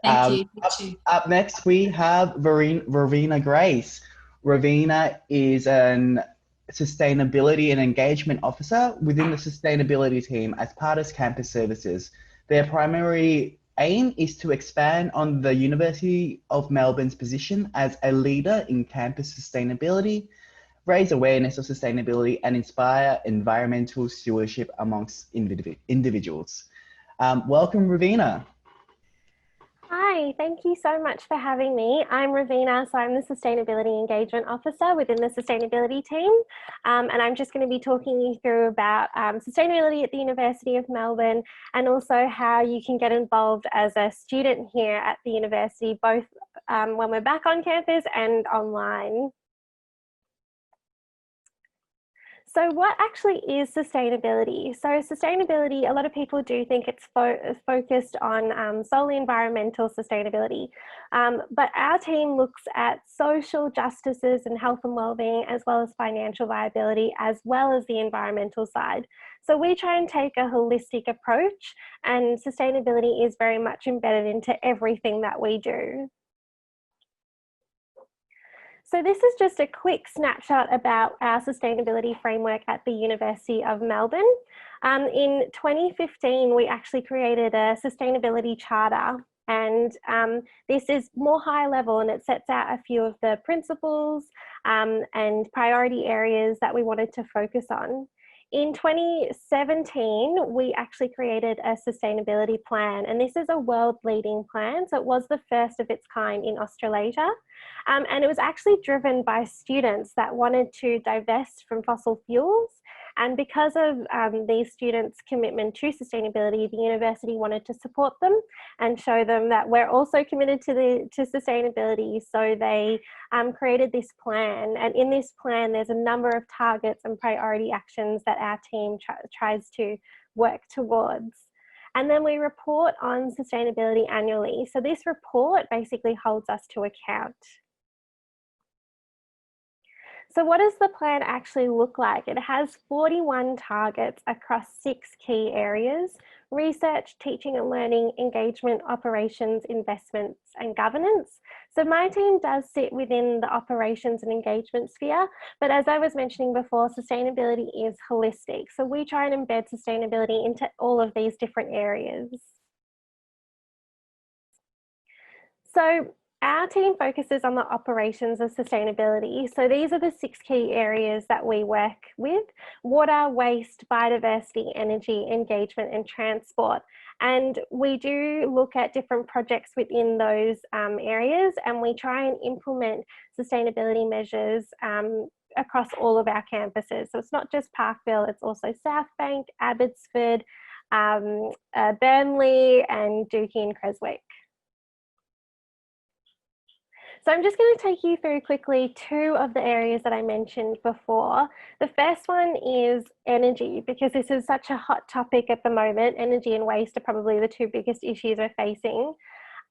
Thank you. You Up, too. up next, we have Raveena Grace. Raveena is an sustainability and engagement officer within the sustainability team as part of campus services. Their primary aim is to expand on the University of Melbourne's position as a leader in campus sustainability, raise awareness of sustainability, and inspire environmental stewardship amongst individuals. Welcome, Raveena. Hi, thank you so much for having me. I'm Raveena, so I'm the Sustainability Engagement Officer within the Sustainability team. And I'm just going to be talking you through about sustainability at the University of Melbourne and also how you can get involved as a student here at the university, both when we're back on campus and online. So what actually is sustainability? So sustainability, a lot of people do think it's focused on solely environmental sustainability, but our team looks at social justices and health and wellbeing, as well as financial viability, as well as the environmental side. So we try and take a holistic approach, and sustainability is very much embedded into everything that we do. So this is just a quick snapshot about our sustainability framework at the University of Melbourne. In 2015, we actually created a sustainability charter, and this is more high level, and it sets out a few of the principles and priority areas that we wanted to focus on. In 2017, we actually created a sustainability plan, and this is a world leading plan. So it was the first of its kind in Australasia. And it was actually driven by students that wanted to divest from fossil fuels. And because of these students' commitment to sustainability, the university wanted to support them and show them that we're also committed to sustainability. So they created this plan. And in this plan, there's a number of targets and priority actions that our team tries to work towards. And then we report on sustainability annually. So this report basically holds us to account. So what does the plan actually look like? It has 41 targets across 6 key areas: research, teaching and learning, engagement, operations, investments, and governance. So my team does sit within the operations and engagement sphere, but as I was mentioning before, sustainability is holistic. So we try and embed sustainability into all of these different areas. So our team focuses on the operations of sustainability. So these are the 6 key areas that we work with: water, waste, biodiversity, energy, engagement, and transport. And we do look at different projects within those areas, and we try and implement sustainability measures across all of our campuses. So it's not just Parkville, it's also South Bank, Abbotsford, Burnley, and Dookie and Creswick. So I'm just going to take you through quickly 2 of the areas that I mentioned before. The first one is energy, because this is such a hot topic at the moment. Energy and waste are probably the 2 biggest issues we're facing.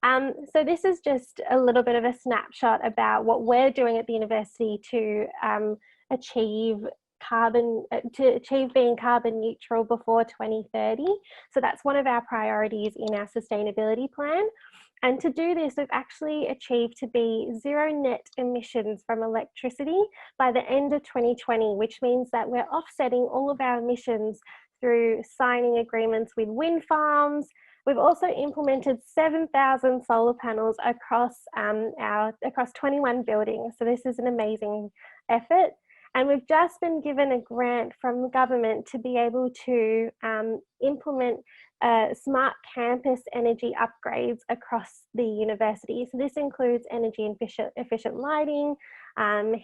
So this is just a little bit of a snapshot about what we're doing at the university to achieve being carbon neutral before 2030. So that's one of our priorities in our sustainability plan. And to do this, we've actually achieved to be 0 net emissions from electricity by the end of 2020, which means that we're offsetting all of our emissions through signing agreements with wind farms. We've also implemented 7,000 solar panels across 21 buildings. So this is an amazing effort. And we've just been given a grant from the government to be able to implement smart campus energy upgrades across the university. So this includes energy efficient lighting,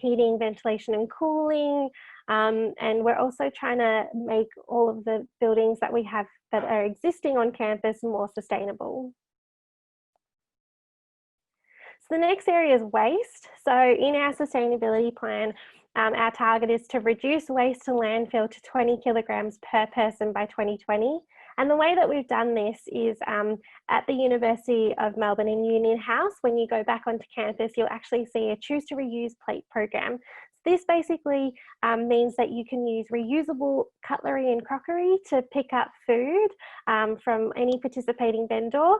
heating, ventilation and cooling, and we're also trying to make all of the buildings that we have that are existing on campus more sustainable. So the next area is waste. So in our sustainability plan, our target is to reduce waste to landfill to 20 kilograms per person by 2020. And the way that we've done this is at the University of Melbourne in Union House. When you go back onto campus, you'll actually see a Choose to Reuse plate program. This basically means that you can use reusable cutlery and crockery to pick up food from any participating vendor,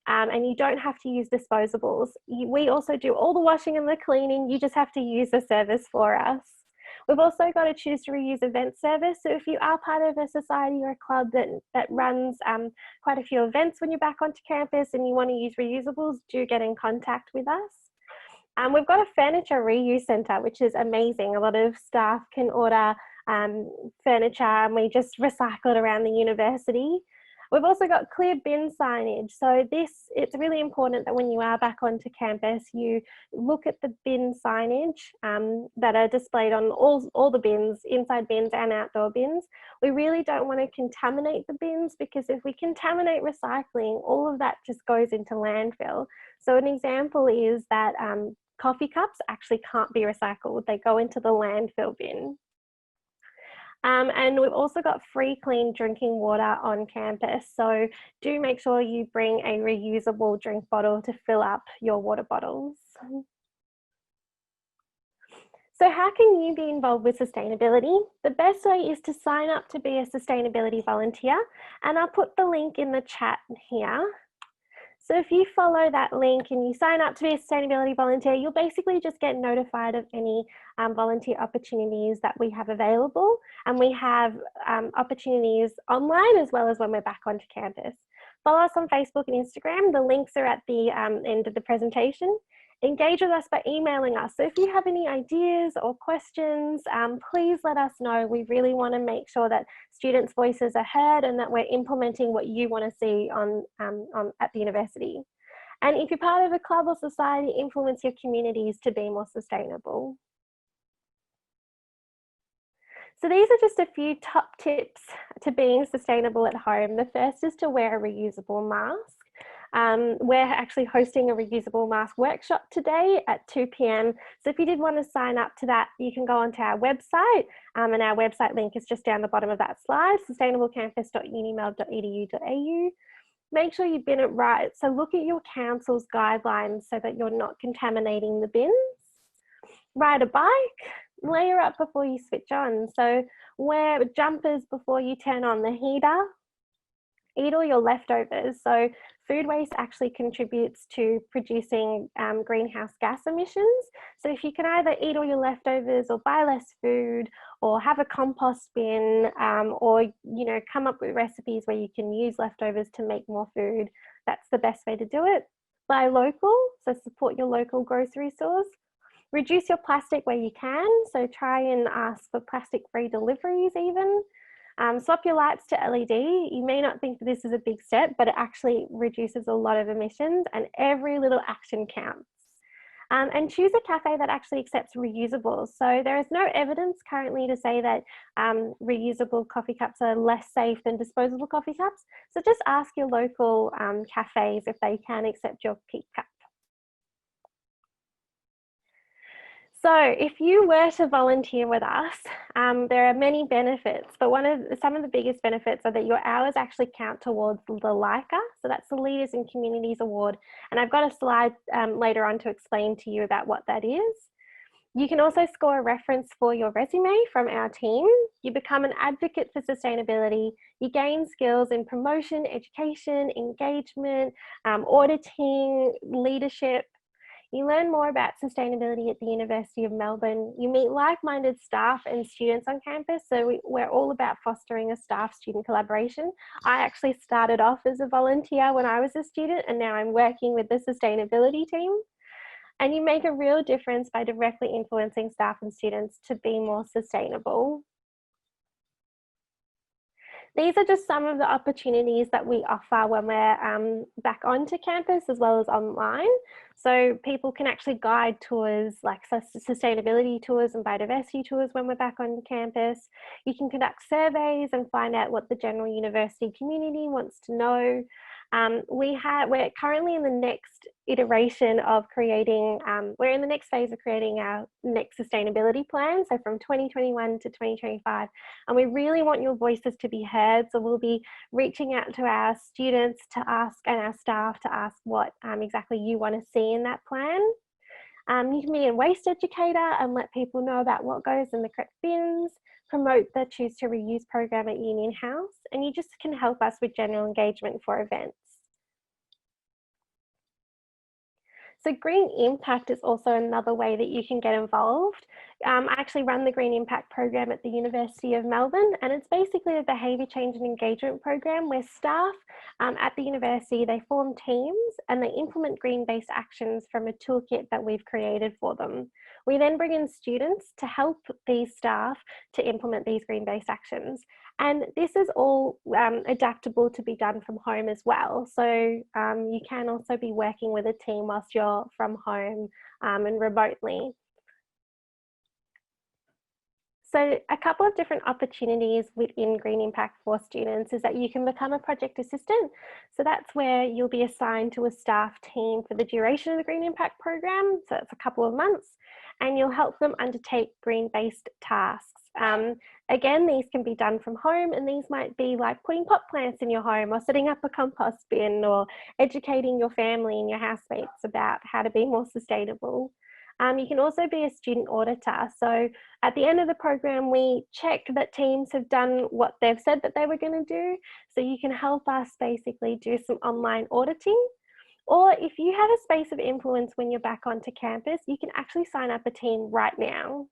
and you don't have to use disposables. We also do all the washing and the cleaning. You just have to use the service for us. We've also got a choose to reuse event service. So if you are part of a society or a club that runs quite a few events when you're back onto campus and you want to use reusables, do get in contact with us. We've got a furniture reuse centre, which is amazing. A lot of staff can order furniture and we just recycle it around the university. We've also got clear bin signage. So it's really important that when you are back onto campus, you look at the bin signage that are displayed on all the bins, inside bins and outdoor bins. We really don't want to contaminate the bins, because if we contaminate recycling, all of that just goes into landfill. So an example is that coffee cups actually can't be recycled. They go into the landfill bin. And we've also got free clean drinking water on campus. So do make sure you bring a reusable drink bottle to fill up your water bottles. So how can you be involved with sustainability? The best way is to sign up to be a sustainability volunteer. And I'll put the link in the chat here. So if you follow that link and you sign up to be a sustainability volunteer, you'll basically just get notified of any volunteer opportunities that we have available. And we have opportunities online as well as when we're back onto campus. Follow us on Facebook and Instagram. The links are at the end of the presentation. Engage with us by emailing us. So if you have any ideas or questions, please let us know. We really want to make sure that students' voices are heard and that we're implementing what you want to see at the university. And if you're part of a club or society, influence your communities to be more sustainable. So these are just a few top tips to being sustainable at home. The first is to wear a reusable mask. We're actually hosting a reusable mask workshop today at 2 p.m. So if you did want to sign up to that, you can go onto our website, and our website link is just down the bottom of that slide, sustainablecampus.unimel.edu.au. Make sure you bin it right. So look at your council's guidelines so that you're not contaminating the bins. Ride a bike, layer up before you switch on. So wear jumpers before you turn on the heater. Eat all your leftovers. So food waste actually contributes to producing greenhouse gas emissions. So if you can either eat all your leftovers or buy less food or have a compost bin, or come up with recipes where you can use leftovers to make more food, that's the best way to do it. Buy local, so support your local grocery stores. Reduce your plastic where you can, so try and ask for plastic-free deliveries even. Swap your lights to LED. You may not think that this is a big step, but it actually reduces a lot of emissions, and every little action counts. And choose a cafe that actually accepts reusables. So there is no evidence currently to say that reusable coffee cups are less safe than disposable coffee cups. So just ask your local cafes if they can accept your peak cup. So if you were to volunteer with us, there are many benefits, but some of the biggest benefits are that your hours actually count towards the LICA, so that's the Leaders in Communities Award, and I've got a slide later on to explain to you about what that is. You can also score a reference for your resume from our team. You become an advocate for sustainability. You gain skills in promotion, education, engagement, auditing, leadership. You learn more about sustainability at the University of Melbourne. You meet like-minded staff and students on campus. So we're all about fostering a staff-student collaboration. I actually started off as a volunteer when I was a student, and now I'm working with the sustainability team. And you make a real difference by directly influencing staff and students to be more sustainable. These are just some of the opportunities that we offer when we're back onto campus as well as online. So people can actually guide tours like sustainability tours and biodiversity tours when we're back on campus. You can conduct surveys and find out what the general university community wants to know. We're currently in the next iteration of creating, we're in the next phase of creating our next sustainability plan, so from 2021 to 2025, and we really want your voices to be heard. So we'll be reaching out to our students to ask, and our staff to ask what exactly you want to see in that plan. You can be a waste educator and let people know about what goes in the correct bins, promote the Choose to Reuse program at Union House, and you just can help us with general engagement for events. So Green Impact is also another way that you can get involved. I actually run the Green Impact program at the University of Melbourne, and it's basically a behaviour change and engagement program where staff at the university, they form teams and they implement green-based actions from a toolkit that we've created for them. We then bring in students to help these staff to implement these green-based actions. And this is all adaptable to be done from home as well. So you can also be working with a team whilst you're from home and remotely. So a couple of different opportunities within Green Impact for students is that you can become a project assistant. So that's where you'll be assigned to a staff team for the duration of the Green Impact program. So it's a couple of months, and you'll help them undertake green-based tasks. Again, these can be done from home, and these might be like putting pot plants in your home or setting up a compost bin or educating your family and your housemates about how to be more sustainable. You can also be a student auditor. So at the end of the program, we check that teams have done what they've said that they were going to do. So you can help us basically do some online auditing. Or if you have a space of influence when you're back onto campus, you can actually sign up a team right now.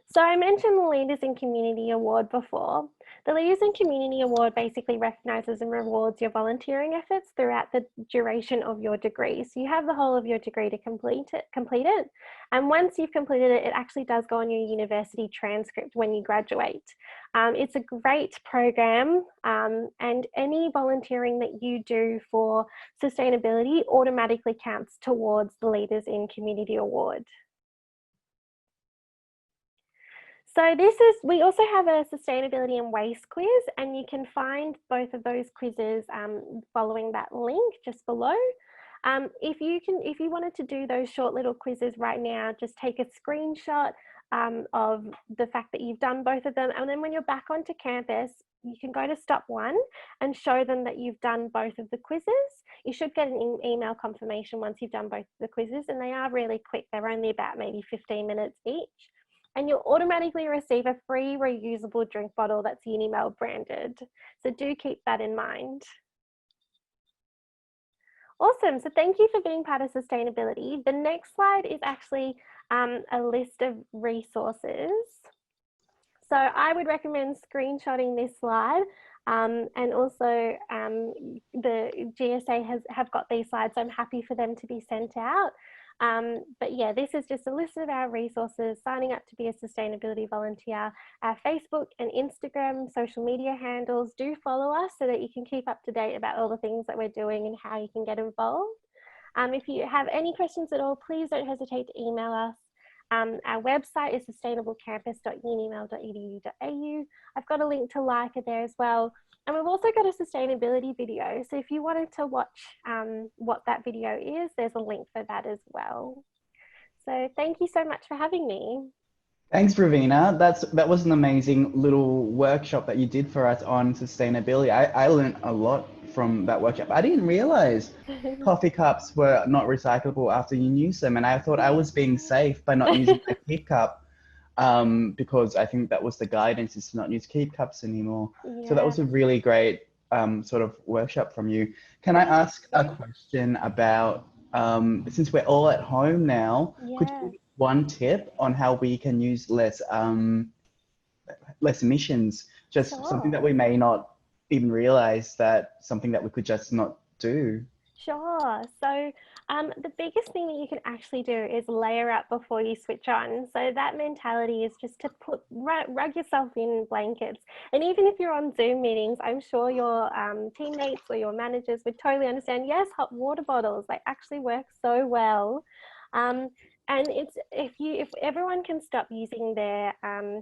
So I mentioned the Leaders in Community Award before. The Leaders in Community Award basically recognises and rewards your volunteering efforts throughout the duration of your degree. So you have the whole of your degree to complete it. And once you've completed it, it actually does go on your university transcript when you graduate. It's a great program, and any volunteering that you do for sustainability automatically counts towards the Leaders in Community Award. So we also have a sustainability and waste quiz, and you can find both of those quizzes following that link just below. If you wanted to do those short little quizzes right now, just take a screenshot of the fact that you've done both of them, and then when you're back onto campus, you can go to stop one and show them that you've done both of the quizzes. You should get an email confirmation once you've done both of the quizzes, and they are really quick. They're only about maybe 15 minutes each. And you'll automatically receive a free reusable drink bottle that's Unimel branded. So do keep that in mind. Awesome, so thank you for being part of sustainability. The next slide is actually a list of resources. So I would recommend screenshotting this slide, and also the GSA have got these slides, so I'm happy for them to be sent out. But yeah, this is just a list of our resources, signing up to be a sustainability volunteer. Our Facebook and Instagram social media handles, do follow us so that you can keep up to date about all the things that we're doing and how you can get involved. If you have any questions at all, please don't hesitate to email us. Our website is sustainablecampus.unimel.edu.au. I've got a link to Leica there as well. And we've also got a sustainability video. So if you wanted to watch what that video is, there's a link for that as well. So thank you so much for having me. Thanks, Raveena. That was an amazing little workshop that you did for us on sustainability. I learned a lot from that workshop. I didn't realize coffee cups were not recyclable after you use them, and I thought I was being safe by not using a keep cup, because I think that was the guidance, is to not use keep cups anymore. Yeah. So that was a really great sort of workshop from you. Can I ask a question about, since we're all at home now, could you give one tip on how we can use less emissions? Just something that we may not even realize, that something that we could just not do. Sure. So the biggest thing that you can actually do is layer up before you switch on. So that mentality is just to rug yourself in blankets. And even if you're on Zoom meetings, I'm sure your teammates or your managers would totally understand. Yes, hot water bottles, they actually work so well. And if everyone can stop using their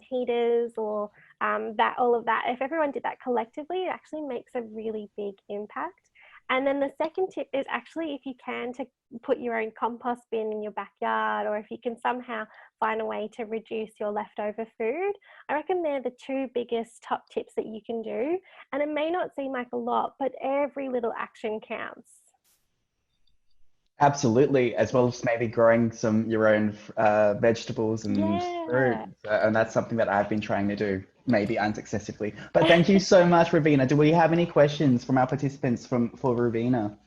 heaters or all of that, if everyone did that collectively, it actually makes a really big impact. And then the second tip is actually, if you can, to put your own compost bin in your backyard, or if you can somehow find a way to reduce your leftover food. I reckon they're the two biggest top tips that you can do. And it may not seem like a lot, but every little action counts. Absolutely, as well as maybe growing some your own vegetables and fruit. Yeah. And that's something that I've been trying to do, maybe unsuccessfully. But thank you so much, Ravina. Do we have any questions from our participants for Ravina?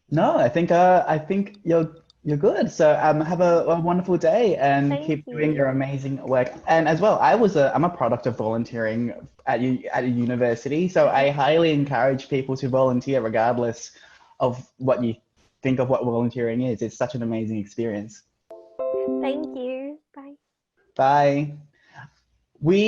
No, I think you're good. So have a wonderful day and Thank keep doing you. your amazing work. And as well, I'm a product of volunteering at a university. So I highly encourage people to volunteer regardless of what you think of what volunteering is. It's such an amazing experience. Thank you. Bye. Bye. We